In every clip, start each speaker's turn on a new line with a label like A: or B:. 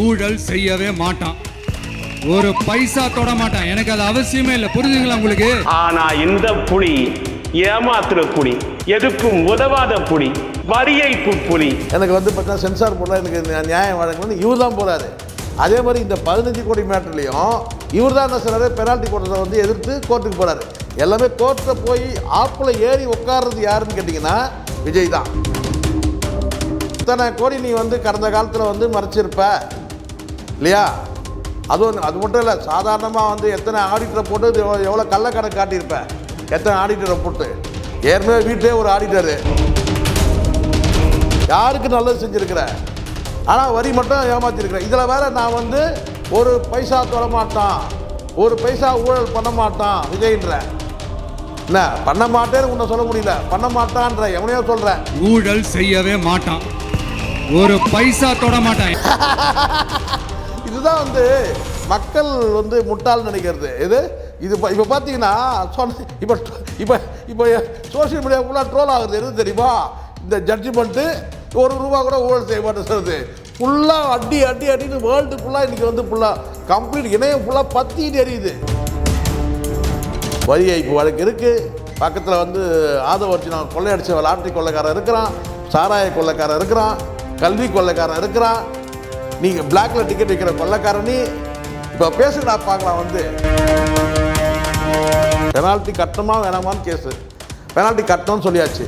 A: ஊழல் செய்யவே மாட்டான், ஒரு பைசா தொட மாட்டான். எனக்கு அது அவசியமே இல்லை. புரிஞ்சுங்களா உங்களுக்கு?
B: ஆனா இந்த புலி ஏமாத்துற புலி, எதுக்கும் உதவாத புலி, வரி ஏய்ப்பு புலி.
C: எனக்கு வந்து பார்த்தா சென்சார் போடல, எனக்கு நியாயம் வழங்கணும்னு இவர் தான் போறாரு. அதே மாதிரி இந்த 15 கோடி மேட்டர்லையும் இவர் தான் என்ன செய்றாரு, பெனால்ட்டி கோர்ட்டை வந்து எதிர்த்து கோர்ட்டுக்கு போறாரு. எல்லாமே கோர்ட்டில் போய் ஆப்பில் ஏறி உட்கார்றது யாருன்னு கேட்டிங்கன்னா விஜய் தான். இத்தனை கோடி நீ வந்து கடந்த காலத்தில் வந்து மறைச்சிருப்ப இல்லையா? அது மட்டும் இல்லை, சாதாரணமாக வந்து எத்தனை ஆடிட்டரை போட்டு எவ்வளோ கள்ளக்கணக்கு காட்டியிருப்ப, எத்தனை ஆடிட்டரை போட்டு. ஏற்கனவே வீட்டிலே ஒரு ஆடிட்டரு, யாருக்கு நல்லது செஞ்சுருக்கிற, ஆனால் வரி மட்டும் ஏமாற்றிருக்கிறேன். இதில் வேற நான் வந்து ஒரு பைசா தொட மாட்டான், ஒரு பைசா ஊழல் பண்ண மாட்டான் விஜய்ன்ற. என்ன பண்ண மாட்டேன்னு உன்னை சொல்ல முடியல, பண்ண மாட்டான்ற எவனையோ சொல்கிறேன்.
A: ஊழல் செய்யவே மாட்டான், ஒரு பைசா தொட மாட்டான்.
C: இதுதான் வந்து மக்கள் வந்து முட்டாள் நினைக்கிறது. இது இப்போ பார்த்தீங்கன்னா சொன்ன இப்போ இப்போ இப்போ சோஷியல் மீடியா ஃபுல்லாக ட்ரோல் ஆகுது. எது தெரியுமா? இந்த ஜட்ஜ்மெண்ட்டு ₹1 கூட ஊழல் செய்ய மாட்டேன் சொல்லுது. ஃபுல்லாக அடின்னு வேர்ல்டு ஃபுல்லாக இன்றைக்கி வந்து ஃபுல்லாக கம்ப்ளீட் இணையம் ஃபுல்லாக பற்றிட்டு எரியுது. வரி ஏய்ப்பு வழக்கு இருக்குது. பக்கத்தில் வந்து ஆதவர்ஜினா கொள்ளையடிச்ச லாட்டரி கொள்ளைக்காரன் இருக்கிறான், சாராய கொள்ளைக்காரன் இருக்கிறான், கல்வி கொள்ளைக்காரன் இருக்கிறான், நீங்கள் பிளாக்ல டிக்கெட் வைக்கிற கொள்ளைக்காரனி. இப்போ பேசுடா பார்க்கலாம். வந்து பெனால்ட்டி கட்டணுமா வேணாமான்னு கேஸு. பெனால்ட்டி கட்டணும்னு சொல்லியாச்சு.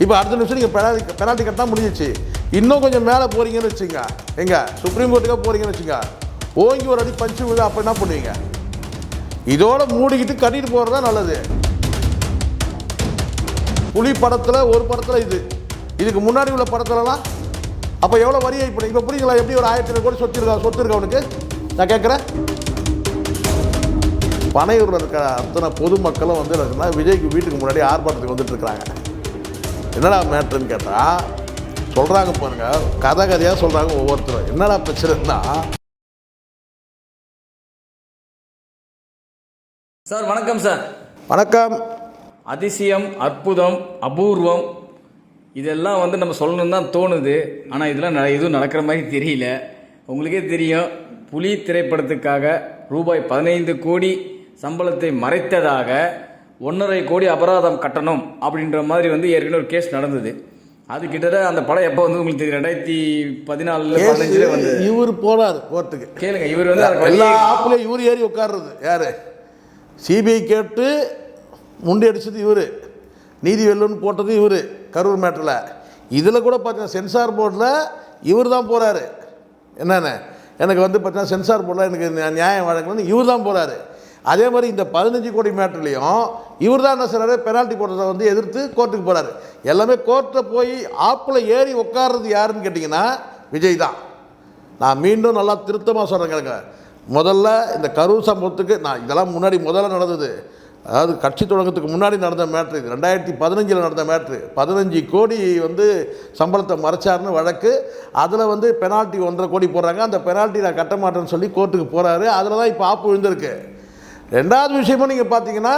C: இப்போ அடுத்த நிமிஷம் நீங்கள் பெனால்ட்டி கட்டினா முடிஞ்சிச்சு. இன்னும் கொஞ்சம் மேலே போகிறீங்கன்னு வச்சுங்க, எங்க சுப்ரீம் கோர்ட்டுக்காக போகிறீங்கன்னு வச்சுங்க, ஓங்கி ஒரு அடி பஞ்சு விழுது. அப்போ என்ன பண்ணுவீங்க? இதோட மூடிக்கிட்டு கட்டிட்டு போகிறது தான் நல்லது. புலி படத்தில் ஒரு படத்தில் இதுக்கு முன்னாடி உள்ள படத்துலலாம் அப்போ எவ்வளோ வரி ஏய்ப்பு. இப்போ புரியுங்களா? எப்படி ஒரு 1000 கோடி சொத்து இருக்கா அவனுக்கு? நான் கேட்குறேன். பனையூரில் இருக்கிற அத்தனை பொதுமக்களும் வந்து என்னன்னா விஜய்க்கு வீட்டுக்கு முன்னாடி ஆர்ப்பாட்டத்துக்கு வந்துட்டு இருக்கிறாங்க. என்னடா மேட்ருன்னு கேட்டால் சொல்கிறாங்க பாருங்க, கதையாக சொல்கிறாங்க ஒவ்வொருத்தரும். என்னடா பிரச்சனைன்னா,
D: சார் வணக்கம். சார்
C: வணக்கம்.
D: அதிசயம், அற்புதம், அபூர்வம் இதெல்லாம் வந்து நம்ம சொல்லணும்னு தான் தோணுது. ஆனால் இதெல்லாம் எதுவும் நடக்கிற மாதிரி தெரியல. உங்களுக்கே தெரியும், புலி திரைப்படத்துக்காக ₹15 கோடி சம்பளத்தை மறைத்ததாக 1.5 கோடி அபராதம் கட்டணும் அப்படின்ற மாதிரி வந்து ஏற்கனவே ஒரு கேஸ் நடந்தது. அது கிட்டத்தட்ட அந்த படம் எப்போ வந்து உங்களுக்கு தெரியும், 2014-15 வந்து
C: இவர் போனார் கோர்ட்டுக்கு.
D: கேளுங்க, இவர் வந்து
C: எல்லா ஆப்புலையும் இவர் ஏறி உட்கார்றது யாரு? சிபிஐ கேட்டு முண்டி அடிச்சது இவர், நீதி வெல்லுன்னு போட்டது இவர் கரூர் மேட்டரில். இதில் கூட பார்த்தீங்கன்னா சென்சார் போர்டில் இவர் தான் போகிறாரு. என்னென்ன எனக்கு வந்து பார்த்தீங்கன்னா சென்சார் போர்டில் எனக்கு நியாயம் வழங்கணும்னு இவர் தான் போகிறாரு. அதே மாதிரி இந்த 15 கோடி மேட்டர்லையும் இவர் தான் என்ன செய்கிறாரு, பெனால்ட்டி கோர்ட்டை வந்து எதிர்த்து கோர்ட்டுக்கு போகிறாரு. எல்லாமே கோர்ட்டில் போய் ஆப்பில் ஏறி உட்கார்றது யாருன்னு கேட்டிங்கன்னா விஜய் தான். நான் மீண்டும் நல்லா திருத்தமாக சொல்கிறேன் கேளுங்க. முதல்ல இந்த கரூர் சம்பவத்துக்கு நான் இதெல்லாம் முதல்ல நடந்தது, அதாவது கட்சி தொடங்கத்துக்கு முன்னாடி நடந்த மேட்ரு. இது 2015 நடந்த மேட்ரு. 15 கோடி வந்து சம்பளத்தை மறைச்சாருன்னு வழக்கு. அதில் வந்து பெனால்ட்டி 1.5 கோடி போடுறாங்க. அந்த பெனால்ட்டி நான் கட்ட மாட்டேன்னு சொல்லி கோர்ட்டுக்கு போகிறாரு. அதில் தான் இப்போ ஆப்பு விழுந்திருக்கு. ரெண்டாவது விஷயமும் நீங்கள் பார்த்தீங்கன்னா,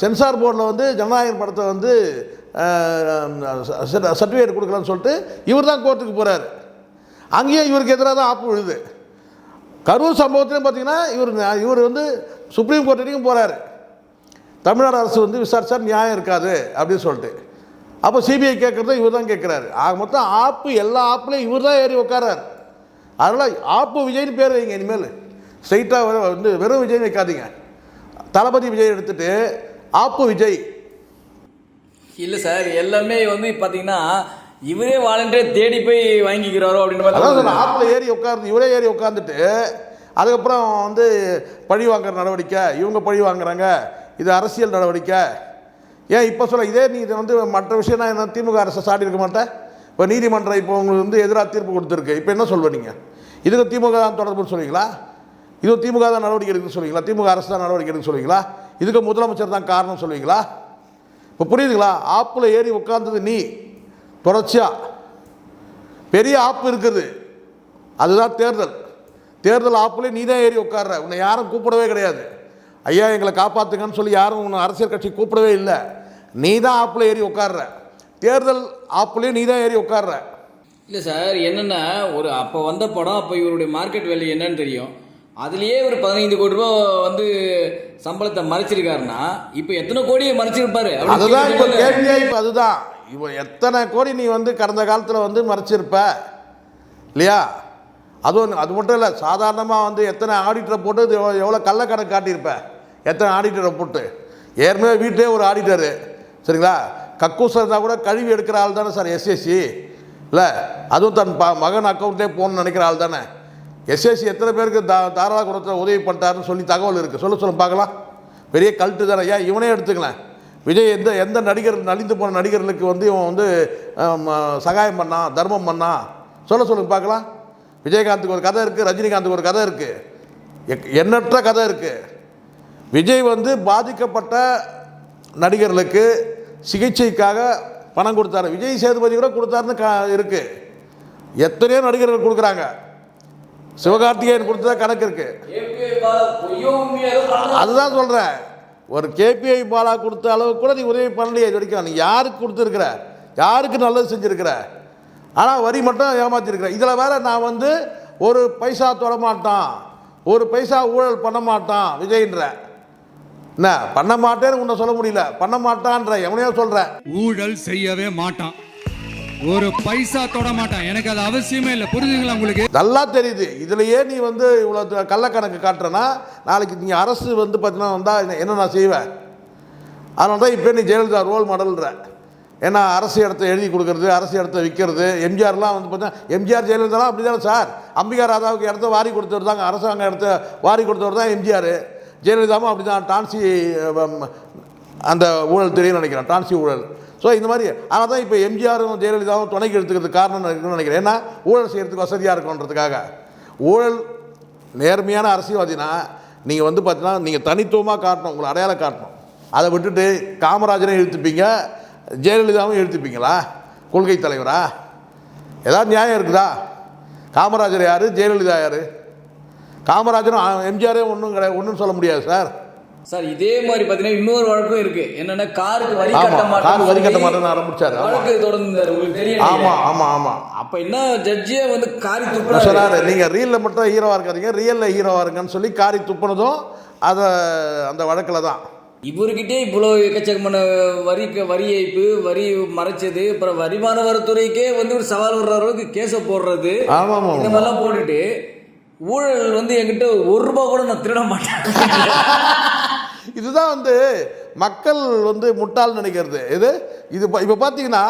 C: சென்சார் போர்டில் வந்து ஜனநாயகம் படத்தை வந்து சர்டிஃபிகேட் கொடுக்கலான்னு சொல்லிட்டு இவர் தான் கோர்ட்டுக்கு போகிறாரு. அங்கேயும் இவருக்கு எதிராக தான் ஆப்பு விழுது. கரூர் சம்பவத்திலையும் பார்த்தீங்கன்னா இவர் வந்து சுப்ரீம் கோர்ட் வரைக்கும் போகிறாரு. தமிழ்நாடு அரசு வந்து விசாரிச்சா நியாயம் இருக்காது அப்படின்னு சொல்லிட்டு. அப்போ சிபிஐ கேட்குறத இவர் தான் கேட்குறாரு. ஆக மொத்தம் ஆப்பு எல்லா ஆப்புலையும் இவர் தான் ஏறி உட்காராரு. அதனால் ஆப்பு விஜய்னு பேர் வைங்க. இனிமேல் ஸ்ட்ரைட்டாக வந்து வெறும் விஜய் வைக்காதீங்க. தளபதி விஜய் எடுத்துட்டு ஆப்பு விஜய்.
D: இல்லை சார், எல்லாமே வந்து பார்த்தீங்கன்னா இவரே வாலண்டியர் தேடி போய் வாங்கிக்கிறாரோ அப்படின்ற மாதிரி.
C: ஆப்பில் ஏறி உட்கார்ந்து இவரே ஏறி உட்காந்துட்டு அதுக்கப்புறம் வந்து பழி வாங்குற நடவடிக்கை, இவங்க பழி வாங்குறாங்க, இது அரசியல் நடவடிக்கை. ஏன் இப்போ சொல்ல இதே நீ இதை வந்து மற்ற விஷயம்னா என்ன திமுக அரசை சாட்டி இருக்க மாட்டேன்? இப்போ நீதிமன்றம் இப்போ உங்களுக்கு வந்து எதிராக தீர்ப்பு கொடுத்துருக்கு. இப்போ என்ன சொல்வீங்க? இதுக்கு திமுக தான் தொடர்புன்னு சொல்லுவீங்களா? இதுவும் திமுக தான் நடவடிக்கை எடுக்குன்னு சொல்லுவீங்களா? திமுக அரசு தான் நடவடிக்கை எடுக்குன்னு சொல்லுவீங்களா? இதுக்கு முதலமைச்சர் தான் காரணம் சொல்லுவீங்களா? இப்போ புரியுதுங்களா? ஆப்பில் ஏறி உட்கார்ந்தது நீ தொடர்ச்சியாக பெரிய ஆப்பு இருக்குது. அதுதான் தேர்தல் ஆப்புலேயே நீ தான் ஏறி உட்கார்ற. உன்னை யாரும் கூப்பிடவே கிடையாது. ஐயா எங்களை காப்பாற்றுங்கன்னு சொல்லி யாரும் உன்னை அரசியல் கட்சி கூப்பிடவே இல்லை. நீ தான் ஆப்பில் ஏறி உட்கார்ற. தேர்தல் ஆப்புலேயே நீ தான் ஏறி உட்கார்ற.
D: இல்லை சார், என்னென்னா ஒரு அப்போ வந்த படம், அப்போ இவருடைய மார்க்கெட் வேல்யூ என்னன்னு தெரியும். அதுலேயே ஒரு 15 கோடி ரூபா வந்து சம்பளத்தை மறைச்சிருக்காருன்னா இப்போ எத்தனை கோடியை மறைச்சிருப்பாரு?
C: அதுதான் இப்போ கேள்வியே. இப்போ அதுதான் இப்போ எத்தனை கோடி நீ வந்து கடந்த காலத்தில் வந்து மறைச்சிருப்ப இல்லையா? அதுவும் அது மட்டும் இல்லை, சாதாரணமாக வந்து எத்தனை ஆடிட்டரை போட்டு எவ்வளோ கள்ளக்கணக்கு காட்டியிருப்ப, எத்தனை ஆடிட்டரை போட்டு. ஏற்கனவே வீட்டிலே ஒரு ஆடிட்டரு சரிங்களா, கக்கூஸ் இருந்தால் கூட கழுவி எடுக்கிற ஆள் தானே சார் எஸ்எஸ்சி இல்லை? அதுவும் தன் மகன் அக்கௌண்ட்லேயே போகணுன்னு நினைக்கிற ஆள் தானே. எஸ்எஸ்சி எத்தனை பேருக்கு தாராள குணத்தில் உதவி பண்ணிட்டாருன்னு சொல்லி தகவல் இருக்குது. சொல்ல பார்க்கலாம். பெரிய கல்ட்டு தானே. ஏன் இவனே எடுத்துக்கலாம். விஜய் எந்த நடிகர் நலிந்து போன நடிகர்களுக்கு வந்து இவன் வந்து சகாயம் பண்ணான், தர்மம் பண்ணான், சொல்லுங்க பார்க்கலாம். விஜயகாந்துக்கு ஒரு கதை இருக்குது, ரஜினிகாந்துக்கு ஒரு கதை இருக்குது, எண்ணற்ற கதை இருக்குது. விஜய் வந்து பாதிக்கப்பட்ட நடிகர்களுக்கு சிகிச்சைக்காக பணம் கொடுத்தாரு. விஜய் சேதுபதி கூட கொடுத்தாருன்னு இருக்குது. எத்தனையோ நடிகர்கள் கொடுக்குறாங்க. சிவகார்த்திகேயன் கொடுத்ததா கணக்கு இருக்கு. அதுதான் சொல்கிறேன். ஒரு கேபிஐ பாலா கொடுத்த அளவுக்கு கூட நீ உதவி பண்ணலையே இது வரைக்கும். நீ யாருக்கு கொடுத்துருக்குற, யாருக்கு நல்லது செஞ்சுருக்கிற, ஆனால் வரி மட்டும் ஏமாற்றிருக்கிற. இதில் வேற நான் வந்து ஒரு பைசா தொட மாட்டான், ஒரு பைசா ஊழல் பண்ண மாட்டான் விஜய்ன்ற. என்ன பண்ண மாட்டேன்னு உன்னை சொல்ல முடியல, பண்ண மாட்டான்ற எவனையோ சொல்கிறேன்.
A: ஊழல் செய்யவே மாட்டான், ஒரு பைசா தொட மாட்டான். எனக்கு அது அவசியமே இல்லை. புரிஞ்சுங்களா உங்களுக்கு?
C: நல்லா தெரியுது. இதுலையே நீ வந்து இவ்வளோ கள்ளக்கணக்கு காட்டுறனா, நாளைக்கு நீங்கள் அரசு வந்து பார்த்தீங்கன்னா வந்தால் என்ன நான் செய்வேன்? அதனால தான் இப்போ நீ ஜெயலலிதா ரோல் மாடல்ன்ற. ஏன்னா அரசு இடத்த எழுதி கொடுக்கறது, அரசு இடத்த விற்கிறது. எம்ஜிஆர்லாம் வந்து பார்த்தீங்கன்னா எம்ஜிஆர் ஜெயலலிதாலாம் அப்படி தானே சார். அம்பிகா ராதாவுக்கு இடத்த வாரி கொடுத்தவர் தாங்க, அரசாங்க இடத்த வாரி கொடுத்தவர் தான் எம்ஜிஆர். ஜெயலலிதாவும் அப்படி தான் டான்சி அந்த ஊழல் தெரியும்னு நினைக்கிறேன், டான்சி ஊழல். ஸோ இந்த மாதிரி. ஆனால் தான் இப்போ எம்ஜிஆரும் ஜெயலலிதாவும் துணைக்கு எடுத்துக்கிறதுக்கு காரணம் இருக்குன்னு நினைக்கிறேன். ஏன்னா ஊழல் செய்கிறதுக்கு வசதியாக இருக்குன்றதுக்காக. ஊழல் நேர்மையான அரசியல்வாதினா நீங்கள் வந்து பார்த்தீங்கன்னா நீங்கள் தனித்துவமாக காட்டணும், உங்களை அடையாளம் காட்டணும். அதை விட்டுட்டு காமராஜரையும் இழுத்துப்பீங்க, ஜெயலலிதாவும் இழுத்துப்பீங்களா? கொள்கை தலைவரா? ஏதாவது நியாயம் இருக்குதா? காமராஜர் யார், ஜெயலலிதா யார்? காமராஜரும் எம்ஜிஆரே ஒன்றும் சொல்ல முடியாது சார்.
D: சார் இதே மாதிரி பார்த்தீங்கன்னா இன்னொரு வழக்கம் இருக்கு. என்னன்னா காருக்கு வரி கட்ட
C: மாட்டேன்னு ஆரம்பிச்சாரு.
D: வழக்கு தொடர்ந்தாரு, உங்களுக்கு தெரியும்.
C: ஆமாம்.
D: அப்ப என்ன ஜட்ஜே வந்து காரி துப்புற
C: சொன்னாரு, நீங்க ரீல்ல மட்டும் ஹீரோவா இருக்காதீங்க, ரியல்ல ஹீரோவா இருங்கன்னு சொல்லி காரி துப்புனதும் அந்த வழக்கில் தான்.
D: இவர்கிட்டே இவ்வளோ எக்கச்சக்கமான வரி ஏய்ப்பு, வரி மறைச்சது, அப்புறம் வருமான வரித்துறைக்கே வந்து ஒரு சவால் வர்ற அளவுக்கு கேஸை போடுறது, இந்த மாதிரிலாம் போட்டுட்டு ஊழல் வந்து என்கிட்ட ₹1 கூட நான் திருட மாட்டேன்.
C: இதுதான் வந்து மக்கள் வந்து முட்டாள் நினைக்கிறது. இது இப்போ பார்த்தீங்கன்னா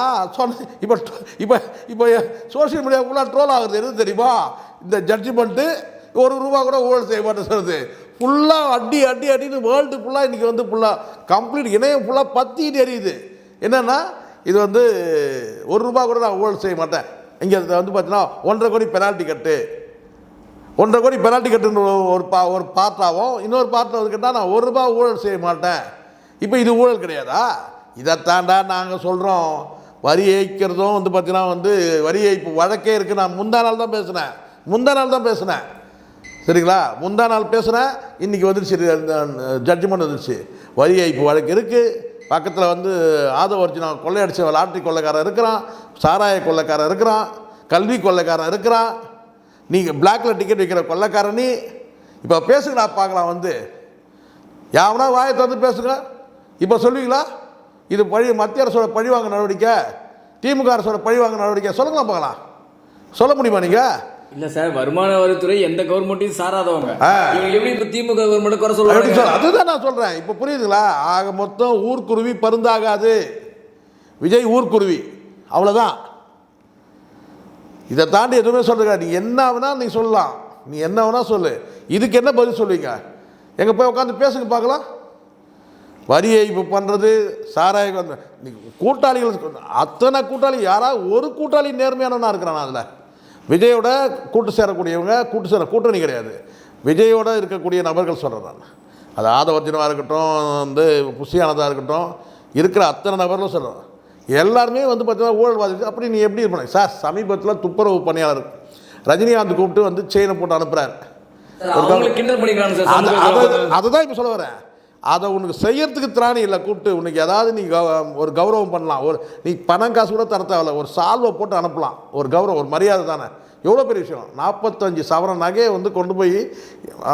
C: இப்போ சோசியல் மீடியா ஃபுல்லாக ட்ரோல் ஆகுறது எது தெரியுமா? இந்த ஜட்ஜ்மெண்ட்டு ₹1 கூட ஊழல் செய்ய மாட்டேன் சொல்லுது. ஃபுல்லாக அடின்னு வேர்ல்டு ஃபுல்லாக இன்றைக்கி வந்து ஃபுல்லாக கம்ப்ளீட் இணையம் ஃபுல்லாக பற்றிட்டு எரியுது. என்னென்னா இது வந்து ₹1 கூட நான் ஊழல் செய்ய மாட்டேன். இங்கே வந்து பார்த்தீங்கன்னா 1.5 கோடி பெனால்ட்டி கட்டு, 1.5 கோடி பெனால்ட்டி கட்டுன்னு ஒரு பார்ட்டாகவும், இன்னொரு பார்ட்டில் வந்து கேட்டால் நான் ₹1 ஊழல் செய்ய மாட்டேன். இப்போ இது ஊழல் கிடையாதா? இதைத்தாண்டா நாங்கள் சொல்கிறோம். வரி ஏய்க்கிறதும் வந்து பார்த்தீங்கன்னா வந்து வரி ஏய்ப்பு வழக்கே இருக்குது. நான் முந்தா நாள் தான் பேசினேன் சரிங்களா? முந்தா நாள் பேசுகிறேன், இன்றைக்கி வந்துடுச்சு ஜட்ஜ்மெண்ட் வந்துடுச்சு. வரி ஏய்ப்பு வழக்கு இருக்குது. பக்கத்தில் வந்து ஆதவர்ஜினா கொள்ளையடிச்ச லாட்ரி கொள்ளைக்காரன் இருக்கிறான், சாராய கொள்ளைக்காரன் இருக்கிறான், கல்வி கொள்ளைக்காரன் இருக்கிறான், நீங்கள் பிளாக்ல டிக்கெட் வைக்கிற கொள்ளைக்காரனி. இப்போ பேசுங்கடா பார்க்கலாம். வந்து யாவனா வாயை திறந்து பேசுங்க. இப்போ சொல்லுவீங்களா இது மத்திய அரசோட பழிவாங்க நடவடிக்கை, திமுக அரசோட பழிவாங்க நடவடிக்கை? சொல்லுங்களா பார்க்கலாம். சொல்ல முடியுமா நீங்கள்?
D: இல்லை சார், வருமான வரித்துறை எந்த கவர்மெண்ட்டையும் சாராதவங்க. எப்படி இப்போ திமுக கவர்மெண்ட் குறை சொல்லுவாங்க?
C: அதுதான் நான் சொல்கிறேன். இப்போ புரியுதுங்களா? ஆக மொத்தம் ஊர்க்குருவி பருந்தாகாது. விஜய் ஊர்க்குருவி, அவ்வளோதான். இதை தாண்டி எதுவுமே சொல்லுங்க. நீ என்ன வேணால் நீ சொல்லலாம், நீ என்ன வேணால் சொல்லு. இதுக்கு என்ன பதில் சொல்லுவீங்க? எங்கே போய் உட்காந்து பேசுங்க பார்க்கலாம். வரி ஏய்ப்பு பண்ணுறது, சாராய கூட்டாளிகள், அத்தனை கூட்டாளி, யாராவது ஒரு கூட்டாளி நேர்மையானவனா இருக்கிறான் அதில்? விஜயோட கூட்டு சேரக்கூடியவங்க, கூட்டணி கிடையாது, விஜயோட இருக்கக்கூடிய நபர்கள் சொல்கிறேன் நான். அது ஆதவர்ஜனமாக இருக்கட்டும், வந்து புஷியானதாக இருக்கட்டும், இருக்கிற அத்தனை நபர்களும் சொல்கிறேன். எல்லாருமே வந்து பார்த்தீங்கன்னா ஊழல்வாதி. அப்படி நீ எப்படி இருப்ப சார்? சமீபத்தில் துப்புரவு பணியாளர் ரஜினிகாந்த் கூப்பிட்டு வந்து செயினை போட்டு அனுப்புகிறார். அதை தான் இப்போ சொல்ல வரேன். அதை உனக்கு செய்யறதுக்கு திராணி இல்லை. கூப்பிட்டு உனக்கு ஏதாவது நீ ஒரு கௌரவம் பண்ணலாம். ஒரு நீ பணம் காசு கூட தர தேவையில்ல, ஒரு சால்வை போட்டு அனுப்பலாம். ஒரு கௌரவம், ஒரு மரியாதை தானே. எவ்வளோ பெரிய விஷயம். 45 சவரன் நகையை வந்து கொண்டு போய்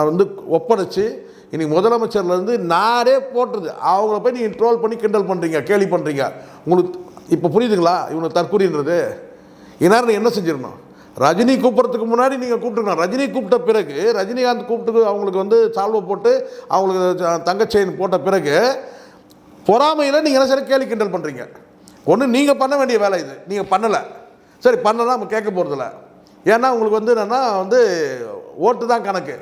C: வந்து ஒப்படைச்சு இன்றைக்கி முதலமைச்சர்லேருந்து நாடே போட்டுருது. அவங்கள போய் நீங்கள் ட்ரோல் பண்ணி கிண்டல் பண்ணுறீங்க, கேலி பண்ணுறீங்க. உங்களுக்கு இப்போ புரியுதுங்களா இவனுக்கு தற்கொலைன்றது? இந்நேரம் நீ என்ன செஞ்சிடணும்? ரஜினி கூப்பிட்றதுக்கு முன்னாடி நீங்கள் கூப்பிட்டுக்கணும். ரஜினி கூப்பிட்ட பிறகு, ரஜினிகாந்த் கூப்பிட்டு அவங்களுக்கு வந்து சால்வை போட்டு அவங்களுக்கு தங்கச்செயின் போட்ட பிறகு பொறாமையில் நீங்கள் என்ன சரி கேலி கிண்டல் பண்ணுறீங்க. ஒன்று நீங்கள் பண்ண வேண்டிய வேலை இது, நீங்கள் பண்ணலை. சரி பண்ணலாம், நம்ம கேட்க போகிறதில்ல. ஏன்னா உங்களுக்கு வந்து என்னென்னா வந்து ஓட்டு தான் கணக்கு.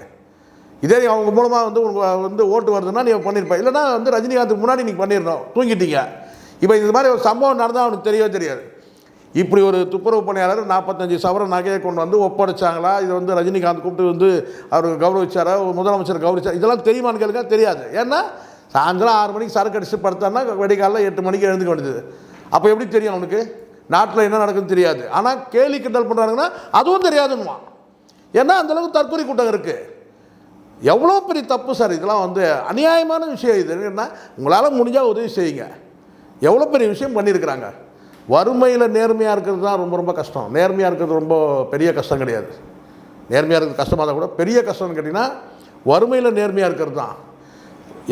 C: இதே அவங்க மூலமாக வந்து உங்களுக்கு வந்து ஓட்டு வருதுன்னா நீங்கள் பண்ணியிருப்பேன். இல்லைனா வந்து ரஜினிகாந்துக்கு முன்னாடி நீங்கள் பண்ணிடணும், தூங்கிட்டீங்க. இப்போ இது மாதிரி ஒரு சம்பவம் நடந்தால் அவனுக்கு தெரியவே தெரியாது. இப்படி ஒரு துப்புரவு பணியாளர் 45 சவரன் நகையை கொண்டு வந்து ஒப்படைச்சாங்களா, இது வந்து ரஜினிகாந்த் கூப்பிட்டு வந்து அவருக்கு கௌரவிச்சாரா, முதலமைச்சர் கௌரவிச்சார், இதெல்லாம் தெரியுமான்னு கேளுங்க, தெரியாது. ஏன்னா சாயந்தரம் 6 மணிக்கு சரக்கு அடிச்சு படுத்தான்னா வெடிக்காலில் 8 மணிக்கு எழுந்துக்க வேண்டியது. அப்போ எப்படி தெரியும் அவனுக்கு நாட்டில் என்ன நடக்குதுன்னு தெரியாது. ஆனால் கேலி கிண்டல் பண்ணுறாங்கன்னா அதுவும் தெரியாதுன்னுமா. ஏன்னா அந்தளவுக்கு தற்கொலை கூட்டம் இருக்குது. எவ்வளோ பெரிய தப்பு சார் இதெல்லாம். வந்து அநியாயமான விஷயம் இது. என்ன உங்களால் முடிஞ்சால் உதவி செய்யுங்க. எவ்வளோ பெரிய விஷயம் பண்ணியிருக்கிறாங்க. வறுமையில் நேர்மையாக இருக்கிறது தான் ரொம்ப ரொம்ப கஷ்டம். நேர்மையாக இருக்கிறது ரொம்ப பெரிய கஷ்டம் கிடையாது. நேர்மையாக இருக்கிறது கஷ்டமாக தான் கூட. பெரிய கஷ்டம்னு கேட்டிங்கன்னா வறுமையில் நேர்மையாக இருக்கிறது தான்.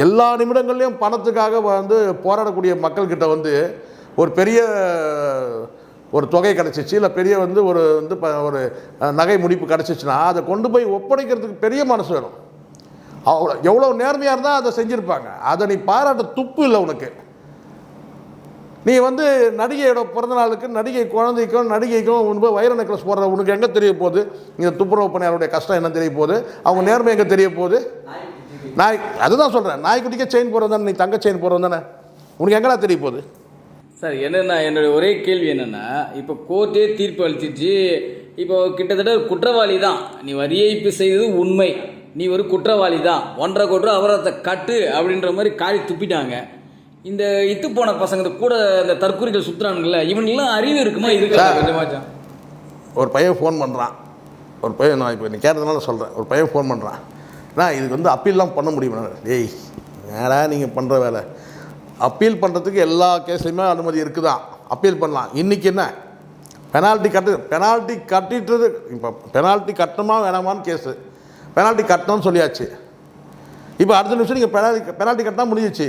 C: எல்லா நிமிடங்கள்லையும் பணத்துக்காக வந்து போராடக்கூடிய மக்கள்கிட்ட வந்து ஒரு பெரிய ஒரு தொகை கிடச்சிச்சு, இல்லை பெரிய வந்து ஒரு வந்து ஒரு நகை முடிப்பு கிடச்சிச்சின்னா அதை கொண்டு போய் ஒப்படைக்கிறதுக்கு பெரிய மனசு வேணும். அவ்வளோ எவ்வளோ நேர்மையாக இருந்தால் அதை செஞ்சுருப்பாங்க. அதை நீ பாராட்ட துப்பு இல்லை உனக்கு. நீ வந்து நடிகையோட பிறந்தநாளுக்கு நடிகை குழந்தைக்கும் நடிகைக்கும் உனக்கு வைர நெக்லஸ் போடுற உனக்கு எங்கே தெரிய போகுது? இந்த துப்புரவு பணியாளருடைய கஷ்டம் என்ன தெரிய போகுது? அவங்க நேர்மை எங்கே தெரிய போகுது? அதுதான் சொல்கிறேன், நாய்க்குட்டிக்கே செயின் போடுறது தானே, நீ தங்க செயின் போடுறது தானே, உனக்கு எங்கடா தெரிய போகுது?
D: சார் என்னென்னா என்னுடைய ஒரே கேள்வி என்னென்னா, இப்போ கோர்ட்டே தீர்ப்பு அளிச்சிச்சு. இப்போ கிட்டத்தட்ட குற்றவாளி தான், நீ வரி ஏய்ப்பு செய்தது உண்மை, நீ ஒரு குற்றவாளி தான், 1.5 கோடி ரூபா அபராதத்தை கட்டு அப்படின்ற மாதிரி காரி துப்பிட்டாங்க. இந்த இத்து போன பசங்க கூட இந்த தற்கொலைகள் சுற்றுறானுங்கள, இவனுங்கெல்லாம் அறிவு இருக்குமா? இருக்கா கொஞ்சமாச்சும்?
C: ஒரு பையன் ஃபோன் பண்ணுறான். ஒரு பையன், நான் இப்போ நீ கேட்டதுனால சொல்கிறேன். ஒரு பையன் ஃபோன் பண்ணுறான், நான் இதுக்கு வந்து அப்பீல்லாம் பண்ண முடியுமா? டேய் ஏடா நீங்கள் பண்ணுற வேலை? அப்பீல் பண்ணுறதுக்கு எல்லா கேஸ்லையுமே அனுமதி இருக்குதான், அப்பீல் பண்ணலாம். இன்றைக்கி என்ன பெனால்ட்டி கட்டிட்டுறது, இப்போ பெனால்ட்டி கட்டணுமா வேணாமான்னு கேஸு. பெனால்ட்டி கட்டணும்னு சொல்லியாச்சு. இப்போ அடுத்த நிமிஷம் நீங்கள் பெனால்ட்டி கட்டினா முடிஞ்சிச்சு.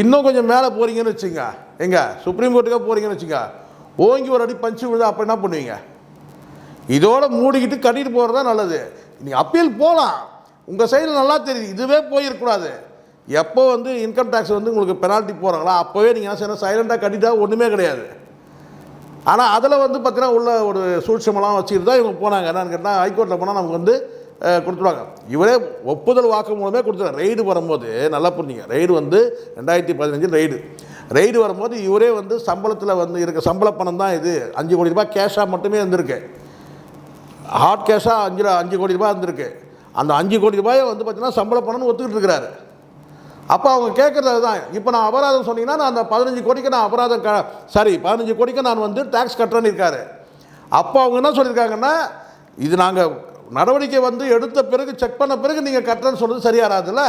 C: இன்னும் கொஞ்சம் மேலே போகிறீங்கன்னு வச்சுங்க, எங்கே சுப்ரீம் கோர்ட்டுக்காக போகிறீங்கன்னு வச்சுங்க, ஓங்கி ஒரு அடி பஞ்சு விழுது, அப்போ என்ன பண்ணுவீங்க? இதோட மூடிக்கிட்டு கட்டிட்டு போகிறது தான் நல்லது. நீங்கள் அப்பீல் போகலாம், உங்கள் சைடில் நல்லா தெரியுது. இதுவே போயிருக்கூடாது. எப்போ வந்து இன்கம் டேக்ஸ் வந்து உங்களுக்கு பெனால்ட்டி போகிறாங்களா அப்போவே நீங்கள் என்ன செய்யணும், சைலண்டாக கட்டிட்டா ஒன்றுமே கிடையாது. ஆனால் அதில் வந்து பார்த்தீங்கன்னா உள்ள ஒரு சூழ்ச்சிமெல்லாம் வச்சுக்கிட்டு தான் இவங்க போனாங்க. என்னன்னு கேட்டால் ஹைகோர்ட்டில் போனால் நமக்கு வந்து கொடுத்துருவாங்க. இவரே ஒப்புதல் வாக்கு மூலமே கொடுத்துருவாங்க. ரெய்டு வரும்போது நல்லா புரிஞ்சுங்க, ரெய்டு வந்து 2015 ரெய்டு வரும்போது இவரே வந்து சம்பளத்தில் வந்து இருக்க சம்பள பணம் தான் இது. 5 கோடி ரூபாய் கேஷாக மட்டுமே இருந்திருக்கு. ஹார்ட் கேஷாக 5 கோடி ரூபாய் இருந்திருக்கு. அந்த 5 கோடி ரூபாயை வந்து பார்த்தீங்கன்னா சம்பள பணம்னு ஒத்துக்கிட்டு இருக்கிறாரு. அப்போ அவங்க கேட்குறது தான், இப்போ நான் அபராதம் சொன்னீங்கன்னா நான் அந்த 15 கோடிக்கு நான் அபராதம் 15 கோடிக்கு நான் வந்து டேக்ஸ் கட்டுறேன்னு இருக்காரு. அப்போ அவங்க என்ன சொல்லியிருக்காங்கன்னா, இது நாங்கள் நடவடிக்கை வந்து எடுத்த பிறகு செக் பண்ண பிறகு நீங்கள் கட்டுறேன்னு சொல்கிறது சரியாராதுல்ல,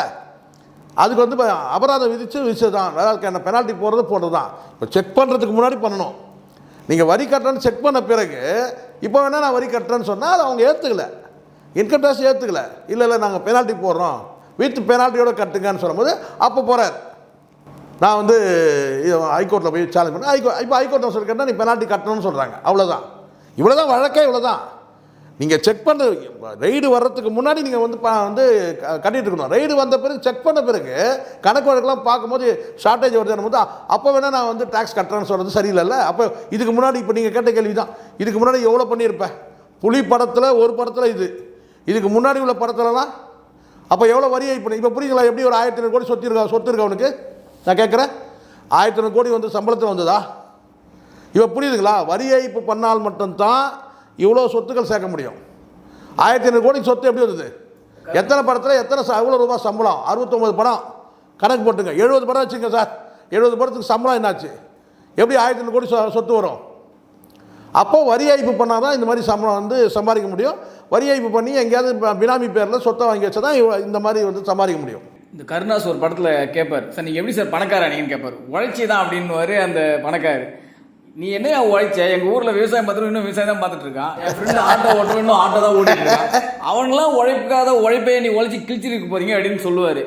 C: அதுக்கு வந்து அபராதம் விதிச்சு தான், அதாவது பெனால்ட்டி போடுறது தான். இப்போ செக் பண்ணுறதுக்கு முன்னாடி பண்ணணும். நீங்கள் வரி கட்டுறேன்னு செக் பண்ண பிறகு இப்போ வேணால் நான் வரி கட்டுறேன்னு சொன்னால் அது அவங்க ஏற்றுக்கலை, இன்கம் டேக்ஸ் ஏற்றுக்கலை. இல்லை நாங்கள் பெனால்ட்டி போடுறோம், வித் பெனால்ட்டியோட கட்டுங்கன்னு சொல்லும்போது அப்போ போகிறார். நான் வந்து ஹைகோர்ட்டில் போய் சேலஞ்ச் பண்ணேன். இப்போ ஹைகோர்ட்டில் சொல்லி கேட்டால் நீ பெனால்ட்டி கட்டணும்னு சொல்கிறாங்க. அவ்வளோதான், இவ்வளோதான் வழக்கே, இவ்வளோதான். நீங்கள் செக் பண்ண ரெய்டு வர்றதுக்கு முன்னாடி நீங்கள் வந்து கட்டிகிட்டு இருக்கணும். ரெய்டு வந்த பிறகு செக் பண்ண பிறகு கணக்கு வழக்கெல்லாம் பார்க்கும்போது ஷார்ட்டேஜ் வருதுன்னு போது அப்போ வேணால் நான் வந்து டேக்ஸ் கட்டுறேன்னு சொல்கிறது சரியில்லைல்ல. அப்போ இதுக்கு முன்னாடி இப்போ நீங்கள் கேட்ட கேள்வி தான், இதுக்கு முன்னாடி எவ்வளோ பண்ணியிருப்பேன்? புலி படத்தில் ஒரு படத்தில் இதுக்கு முன்னாடி உள்ள படத்துலலாம் அப்போ எவ்வளோ வரி ஏய்ப்பு? இப்போ புரியுங்களா? எப்படி ஒரு 1500 கோடி சொத்து இருக்கா அவனுக்கு? நான் கேட்குறேன், 1500 கோடி வந்து சம்பளத்தில் வந்ததா? இப்போ புரியுதுங்களா? வரி ஏய்ப்பு பண்ணால் மட்டும்தான் இவ்வளோ சொத்துக்கள் சேர்க்க முடியும். 1500 கோடி சொத்து எப்படி வந்தது? எத்தனை படத்தில் எவ்வளோ ரூபாய் சம்பளம்? 69 படம் கணக்கு போட்டுங்க. 70 படம் வச்சுங்க சார், 70 படத்துக்கு சம்பளம் என்னாச்சு? எப்படி 1500 கோடி சொத்து வரும்? அப்போது வரி ஏய்ப்பு பண்ணால் தான் இந்த மாதிரி சம்பளம் வந்து சம்பாதிக்க முடியும். வரி ஏய்ப்பு பண்ணி எங்கேயாவது பினாமி பேரில் சொத்தை வாங்கி வச்சா தான் இந்த மாதிரி வந்து சம்பாதிக்க முடியும்.
D: இந்த கருணாஸ் ஒரு படத்தில் கேட்பார், சார் நீங்கள் எப்படி சார் பணக்காரனீங்கன்னு கேட்பார். உழைச்சி தான் அப்படின்னுவாரு அந்த பணக்காரர். நீ என்ன உழைச்ச? எங்கள் ஊரில் விவசாயம் பார்த்துட்டு இன்னும் விவசாயம் தான் பார்த்துட்டு இருக்கான். என் ஃப்ரெண்டு ஆட்டோ ஓட்டுறோம், இன்னும் ஆட்டோ தான் ஓட்டிட்டு இருக்கான். அவங்களாம் உழைப்புக்காத உழைப்பே நீ உழைச்சி கிழிச்சிருக்க போறீங்க அப்படின்னு சொல்லுவார்.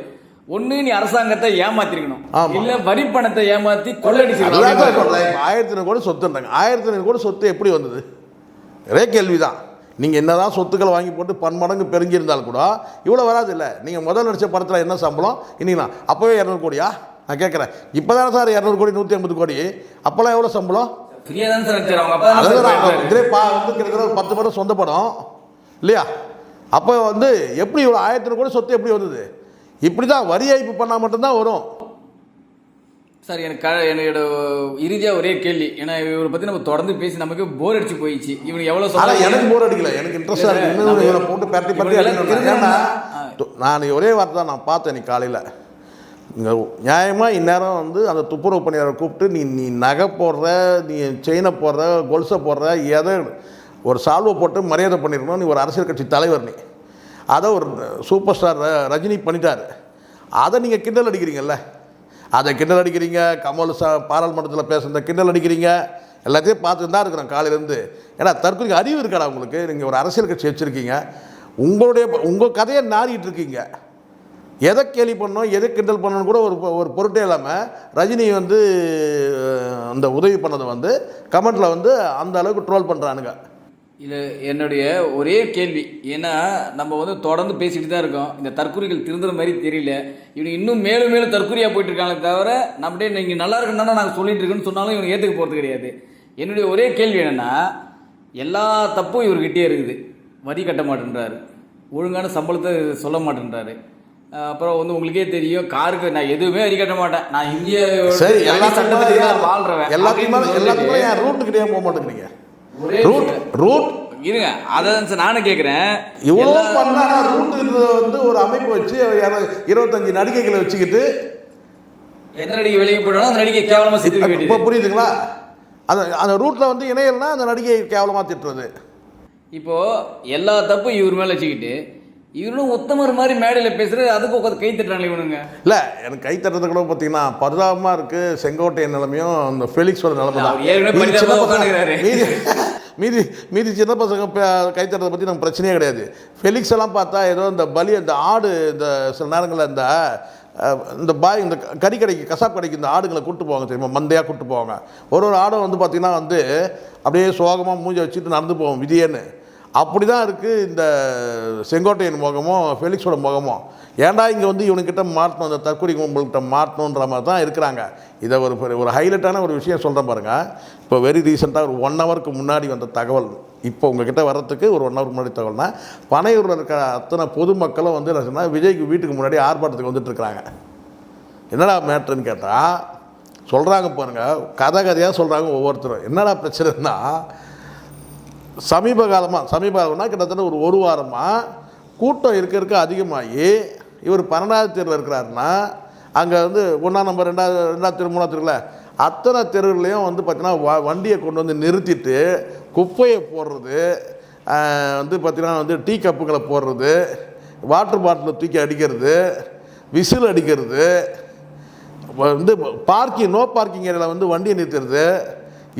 D: ஒன்று நீ அரசாங்கத்தை ஏமாத்திருக்கணும், இல்லை வரி பணத்தை ஏமாற்றி கொள்ளடிச்சிருக்கணும்.
C: 1500 கோடி சொத்துன்றாங்க. 1500 கோடி சொத்து எப்படி வந்தது? ஒரே கேள்விதான். நீங்கள் என்ன தான் சொத்துக்களை வாங்கி போட்டு பன்மடங்கு பெருங்கியிருந்தாலும் கூட இவ்வளோ வராது இல்லை. நீங்கள் முதல் நடித்த படத்தில் என்ன சம்பளம் இன்னைக்கு? அப்போவே 200 கோடியா? நான் கேட்குறேன். இப்போ தானே சார் 200 கோடி 150 கோடி. அப்போல்லாம் எவ்வளோ சம்பளம்?
D: ஃப்ரீயாக தான் சார்
C: இதிலே வந்து கிட்டத்தட்ட ஒரு 10 படம் சொந்த படம் இல்லையா? அப்போ வந்து எப்படி இவ்வளோ 1500 கோடி சொத்து எப்படி வந்தது? இப்படி தான் வரி ஏய்ப்பு பண்ணால் மட்டும்தான் வரும்
D: சார். என்னோட இறுதியாக ஒரே கேள்வி, ஏன்னா இவரை பற்றி நம்ம தொடர்ந்து பேசி நமக்கு போர் அடிச்சு போயிடுச்சு. இவனுக்கு எவ்வளோ சொல்ல
C: எனக்கு போர் அடிக்கல, எனக்கு இன்ட்ரெஸ்டாக இருக்கு. இவரை போட்டு பரட்டி நான் ஒரே வார்த்தை தான் நான் பார்த்தேன். நீ காலையில் இங்கே நியாயமாக இந்நேரம் வந்து அந்த துப்புரவு பணியாரை கூப்பிட்டு நீ நகை போடுற, நீ செயினை போடுற, கொலுசை போடுற, எதை ஒரு சால்வை போட்டு மரியாதை பண்ணிடணும். நீ ஒரு அரசியல் கட்சி தலைவர், நீ அதை ஒரு சூப்பர் ஸ்டார் ரஜினி பண்ணிட்டார். அதை நீங்கள் கிண்டல் அடிக்கிறீங்கல்ல, அதை கிண்டல் அடிக்கிறீங்க. கமல் பாராளுமன்றத்தில் பேசுகிறத கிண்டல் அடிக்கிறீங்க. எல்லாத்தையும் பார்த்துட்டு தான் இருக்கிறோம் காலையிலேருந்து. ஏன்னா தற்கொலைக்கு அறிவு இருக்காடா உங்களுக்கு? நீங்கள் ஒரு அரசியல் கட்சி வச்சுருக்கீங்க, உங்கள் கதையை நாறிட்டு இருக்கீங்க. எதை கேலி பண்ணணும், எதை கிண்டல் பண்ணணும் கூட ஒரு பொருட்டே இல்லாமல் ரஜினி வந்து அந்த உதவி பண்ணதை வந்து கமெண்ட்டில் வந்து அந்த அளவுக்கு ட்ரோல் பண்ணுறானுங்க.
D: இது என்னுடைய ஒரே கேள்வி. ஏன்னா நம்ம வந்து தொடர்ந்து பேசிட்டு தான் இருக்கோம். இந்த தற்கொலைகள் திருந்துற மாதிரி தெரியல. இவனுக்கு இன்னும் மேலும் மேலும் தற்கொலையாக போயிட்டு இருக்காங்களே தவிர நம்மளே நீங்கள் நல்லா இருக்குன்னு தானே நாங்கள் சொல்லிட்டு இருக்கோன்னு சொன்னாலும் இவனுக்கு ஏற்றுக்க போகிறது கிடையாது. என்னுடைய ஒரே கேள்வி என்னென்னா, எல்லா தப்பும் இவர்கிட்டே இருக்குது. வரி கட்ட மாட்டேன்றாரு, ஒழுங்கான சம்பளத்தை சொல்ல மாட்டேன்றாரு. அப்புறம் வந்து உங்களுக்கே தெரியும், காருக்கு நான் எதுவுமே வரி கட்ட மாட்டேன், நான் இந்திய சட்டத்தில் வாழ்றேன்.
C: எல்லாத்துக்குமே என் ரூட்டுக்கிட்டே போக மாட்டேங்கிறீங்க. ரூட்
D: இருங்க, அதான் சார் நானும் கேட்குறேன்.
C: இவ்வளோ பண்ணா ரூட் வந்து ஒரு அமைப்பு வச்சு 25 நடிகைகளை வச்சுக்கிட்டு
D: எந்த நடிகை வெளியே போயிடணும் அந்த நடிகை கேவலமாக திட்டு.
C: இப்போ புரியுதுங்களா? அந்த ரூட்டில் வந்து இணையல்னா அந்த நடிகை கேவலமாக திட்டுறது.
D: இப்போது எல்லா தப்பும் இவர் மேலே வச்சுக்கிட்டு இவரும் உத்தமர் மாதிரி மேடையில் பேசுகிறது, அதுக்கு உட்காந்து கை தட்டுறாங்களே இவனுங்க.
C: இல்லை, எனக்கு கை தட்டுறது கூட பார்த்தீங்கன்னா பரிதாபமாக இருக்குது. செங்கோட்டையன் நிலைமையும் அந்த ஃபெலிக்ஸோட நிலைமை தான். மீதி சின்ன பசங்க கை தட்டுறதை பற்றி நமக்கு பிரச்சனையே கிடையாது. ஃபெலிக்ஸ் எல்லாம் பார்த்தா ஏதோ இந்த இந்த ஆடு, இந்த சில நேரங்களில் இந்த இந்த கறிக்கடைக்கு, கசாப் கடைக்கு இந்த ஆடுகளை கூப்பிட்டு போவாங்க தெரியுமா, மந்தையாக கூப்பிட்டு போவாங்க. ஒரு ஆடை வந்து பார்த்திங்கன்னா வந்து அப்படியே சோகமாக மூஞ்ச வச்சுட்டு நடந்து போவோம் விதியன்னு. அப்படி தான் இருக்குது இந்த செங்கோட்டையன் முகமும் ஃபெலிக்ஸோட முகமும். ஏன்டா இங்கே வந்து இவனுக்கிட்ட மாட்டணும், அந்த தற்கொலை கும்பல்கிட்ட மாட்டணுன்ற மாதிரி தான் இருக்கிறாங்க. இதை ஒரு ஹைலைட்டான ஒரு விஷயம் சொல்கிறேன் பாருங்கள். இப்போ வெரி ரீசெண்டாக ஒரு 1 ஹவருக்கு முன்னாடி வந்த தகவல், இப்போ உங்ககிட்ட வர்றதுக்கு ஒரு 1 ஹவருக்கு முன்னாடி தகவல்னா, பனையூரில் இருக்கிற அத்தனை பொதுமக்களும் வந்து என்ன சொன்னால் விஜய்க்கு வீட்டுக்கு முன்னாடி ஆர்ப்பாட்டத்துக்கு வந்துட்டுருக்குறாங்க. என்னடா மேட்ருன்னு கேட்டால் சொல்கிறாங்க பாருங்கள், கதையாக சொல்கிறாங்க ஒவ்வொருத்தரும். என்னடா பிரச்சனைன்னா, சமீப காலம்னா கிட்டத்தட்ட ஒரு வாரமாக கூட்டம் இருக்க அதிகமாகி இவர் 12வது தெருவில் இருக்கிறாருன்னா, அங்கே வந்து 1ஆம் நம்பர் 2ஆவது தெரு 3ஆவது தெருவில் அத்தனை தெருவுலையும் வந்து பார்த்திங்கன்னா வண்டியை கொண்டு வந்து நிறுத்திட்டு குப்பையை போடுறது, வந்து பார்த்திங்கன்னா வந்து டீ கப்புகளை போடுறது, வாட்டர் பாட்டிலை தூக்கி அடிக்கிறது, விசில் அடிக்கிறது, வந்து நோ பார்க்கிங் ஏரியாவில் வந்து வண்டியை நிறுத்துறது.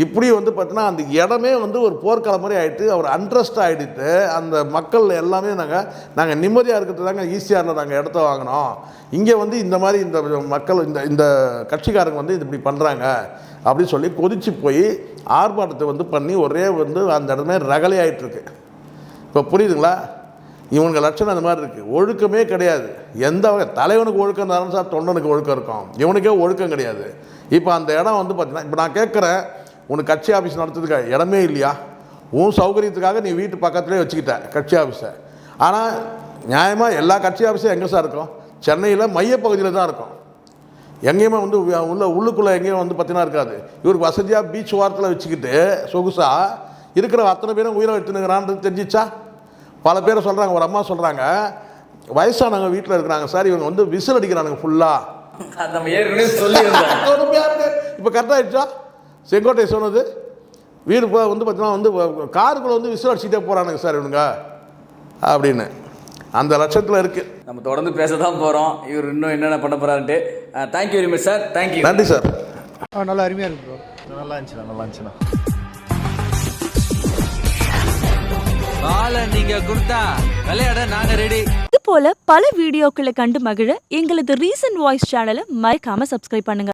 C: இப்படி வந்து பார்த்தீங்கன்னா அந்த இடமே வந்து ஒரு போர்க்காலம் மாதிரி ஆகிட்டு அவர் அன்ட்ரஸ்ட் ஆகிட்டு அந்த மக்கள் எல்லாமே நாங்கள் நிம்மதியாக இருக்கிறது தாங்க ஈஸியாக நாங்கள் இடத்த வாங்கினோம். இங்கே வந்து இந்த மாதிரி இந்த மக்கள் இந்த கட்சிக்காரங்க வந்து இப்படி பண்ணுறாங்க அப்படின்னு சொல்லி கொதிச்சு போய் ஆர்ப்பாட்டத்தை வந்து பண்ணி ஒரே வந்து அந்த இடமே ரகலை ஆகிட்டுருக்கு. இப்போ புரியுதுங்களா? இவங்க லட்சணம் அந்த மாதிரி இருக்குது. ஒழுக்கமே கிடையாது. எந்த வகை தலைவனுக்கு ஒழுக்கம் இருந்தாலும் சார் தொண்டனுக்கு ஒழுக்கம் இருக்கும், இவனுக்கே ஒழுக்கம் கிடையாது. இப்போ அந்த இடம் வந்து பார்த்தீங்கன்னா, இப்போ நான் கேட்குறேன், உனக்கு கட்சி ஆஃபீஸ் நடத்துறதுக்கு இடமே இல்லையா? உன் சௌகரியத்துக்காக நீ வீட்டு பக்கத்துலேயே வச்சுக்கிட்ட கட்சி ஆஃபீஸை. ஆனால் நியாயமாக எல்லா கட்சி ஆஃபீஸும் எங்கே சார் இருக்கும்? சென்னையில் மையப்பகுதியில் தான் இருக்கும். எங்கேயுமே வந்து உள்ளுக்குள்ளே எங்கேயும் வந்து பார்த்தீங்கன்னா இருக்காது. இவருக்கு வசதியாக பீச் வாரத்தில் வச்சுக்கிட்டு சொகுசாக இருக்கிற அத்தனை பேரும் உயிரை எடுத்துனுங்கிறான்றது தெரிஞ்சிச்சா? பல பேர் சொல்கிறாங்க, ஒரு அம்மா சொல்கிறாங்க, வயசானவங்க வீட்டில் இருக்கிறாங்க சார், இவங்க வந்து விசில் அடிக்கிறானுங்க ஃபுல்லாக. இப்போ கரெக்டாகிடுச்சா? செங்கோட்டை சொன்னது வீடு வந்து பார்த்தீங்கன்னா வந்து காருக்குள்ளே வந்து விசில் அடிச்சுட்டே போகிறானுங்க சார் இவனுங்க அப்படின்னு. அந்த லட்சத்தில் இருக்குது.
D: நம்ம தொடர்ந்து பேச தான் போகிறோம், இவர் இன்னும் என்னென்ன பண்ண போகிறாருன்ட்டு. Thank you very much sir. Thank you.
C: நன்றி சார்.
E: நல்லா அருமையாக இருக்கு ப்ரோ. நல்லா இருந்துச்சுண்ணா.
F: பால நீங்க கொடுத்தா விளையாட நாங்க ரெடி.
G: இது போல பல வீடியோக்களை கண்டு மகிழ எங்களது ரீசன்ட் வாய்ஸ் சேனலை மறக்காம சப்ஸ்கிரைப் பண்ணுங்க.